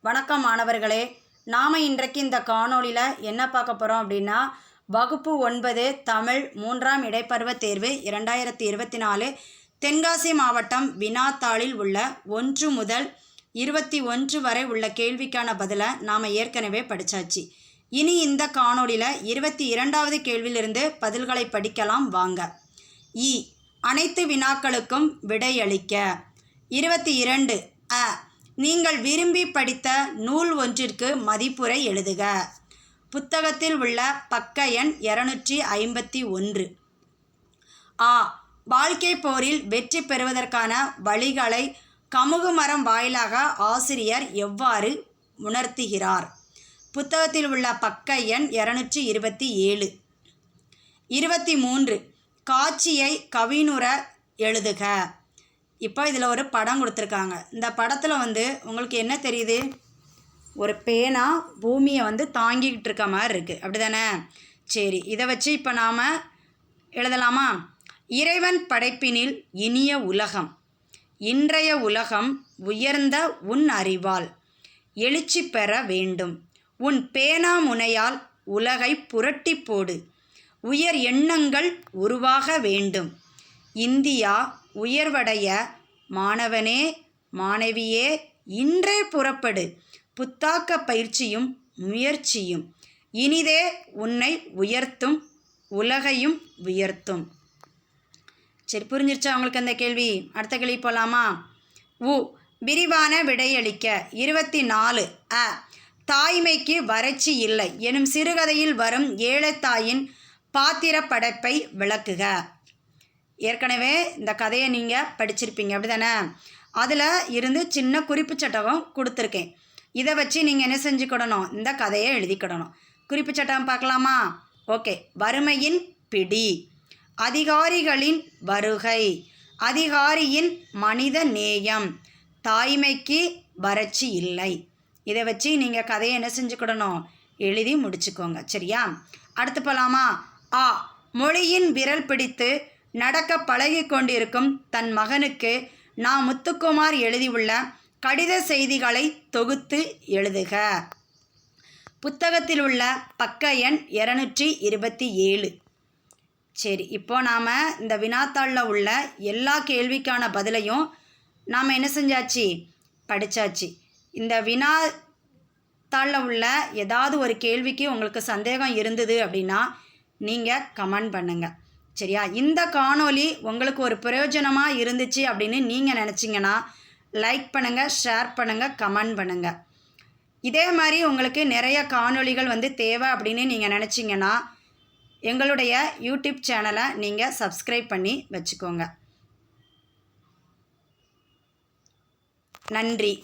வணக்கம் மாணவர்களே, நாம் இன்றைக்கு இந்த காணொளியில் என்ன பார்க்க போகிறோம் அப்படின்னா, வகுப்பு 9 தமிழ் 3ஆம் இடைப்பருவ தேர்வு 2024 தென்காசி மாவட்டம் வினாத்தாளில் உள்ள 1 முதல் 21 வரை உள்ள கேள்விக்கான பதிலை நாம் ஏற்கனவே படித்தாச்சு. இனி இந்த காணொளியில் 22வது கேள்வியிலிருந்து பதில்களை படிக்கலாம் வாங்க. அனைத்து வினாக்களுக்கும் விடையளிக்க. 22 நீங்கள் விரும்பி படித்த நூல் ஒன்றிற்கு மதிப்புரை எழுதுக. புத்தகத்தில் உள்ள பக்க எண் 251. வாழ்க்கை போரில் வெற்றி பெறுவதற்கான வழிகளை கமுகு மரம் வாயிலாக ஆசிரியர் எவ்வாறு உணர்த்துகிறார்? புத்தகத்தில் உள்ள பக்க எண் 227. 23 காட்சியை கவினுர எழுதுக. இப்போ இதில் ஒரு படம் கொடுத்துருக்காங்க. இந்த படத்தில் உங்களுக்கு என்ன தெரியுது? ஒரு பேனா பூமியை தாங்கிக்கிட்டு இருக்க மாதிரி இருக்குது, அப்படி தானே? சரி, இதை வச்சு இப்போ நாம் எழுதலாமா? இறைவன் படைப்பினில் இனிய உலகம், இன்றைய உலகம் உயர்ந்த உன் அறிவால் எழுச்சி பெற வேண்டும். உன் பேனா முனையால் உலகை புரட்டி போடு. உயர் எண்ணங்கள் உருவாக வேண்டும். இந்தியா உயர்வடைய மாணவனே மாணவியே இன்றே புறப்படு. புத்தாக்க பயிற்சியும் முயற்சியும் இனிதே உன்னை உயர்த்தும், உலகையும் உயர்த்தும். சரி, புரிஞ்சிருச்சா உங்களுக்கு அந்த கேள்வி? அடுத்த கேள்வி போகலாமா? விரிவான விடையளிக்க. 24 தாய்மைக்கு வறட்சி இல்லை எனும் சிறுகதையில் வரும் ஏழைத்தாயின் பாத்திர படைப்பை விளக்குக. ஏற்கனவே இந்த கதையை நீங்கள் படிச்சிருப்பீங்க, அப்படி தானே? அதில் இருந்து சின்ன குறிப்பு சட்டகம் கொடுத்துருக்கேன். இதை வச்சு நீங்கள் என்ன செஞ்சுக்கிடணும்? இந்த கதையை எழுதிக்கிடணும். குறிப்பு சட்டகம் பார்க்கலாமா? ஓகே. வறுமையின் பிடி, அதிகாரிகளின் வருகை, அதிகாரியின் மனித நேயம், தாய்மைக்கு வறட்சி இல்லை. இதை வச்சு நீங்கள் கதையை என்ன செஞ்சுக்கிடணும்? எழுதி முடிச்சுக்கோங்க, சரியா? அடுத்து போகலாமா? மொழியின் விரல் பிடித்து நடக்க பழகி கொண்டிருக்கும் தன் மகனுக்கு நான் முத்துக்குமார் எழுதியுள்ள கடித செய்திகளை தொகுத்து எழுதுக. புத்தகத்தில் உள்ள பக்க எண் 227. சரி, இப்போ நாம் இந்த வினாத்தாளில் உள்ள எல்லா கேள்விக்கான பதிலையும் நாம் என்ன செஞ்சாச்சு? படித்தாச்சு. இந்த வினாத்தாளில் உள்ள ஏதாவது ஒரு கேள்விக்கு உங்களுக்கு சந்தேகம் இருந்தது அப்படின்னா நீங்கள் கமெண்ட் பண்ணுங்கள், சரியா? இந்த காணொளி உங்களுக்கு ஒரு பிரயோஜனமாக இருந்துச்சு அப்படின்னு நீங்கள் நினச்சிங்கன்னா லைக் பண்ணுங்கள், ஷேர் பண்ணுங்கள், கமெண்ட் பண்ணுங்கள். இதே மாதிரி உங்களுக்கு நிறைய காணொளிகள் தேவை அப்படின்னு நீங்கள் நினச்சிங்கன்னா எங்களுடைய யூடியூப் சேனலை நீங்கள் சப்ஸ்கிரைப் பண்ணி வச்சுக்கோங்க. நன்றி.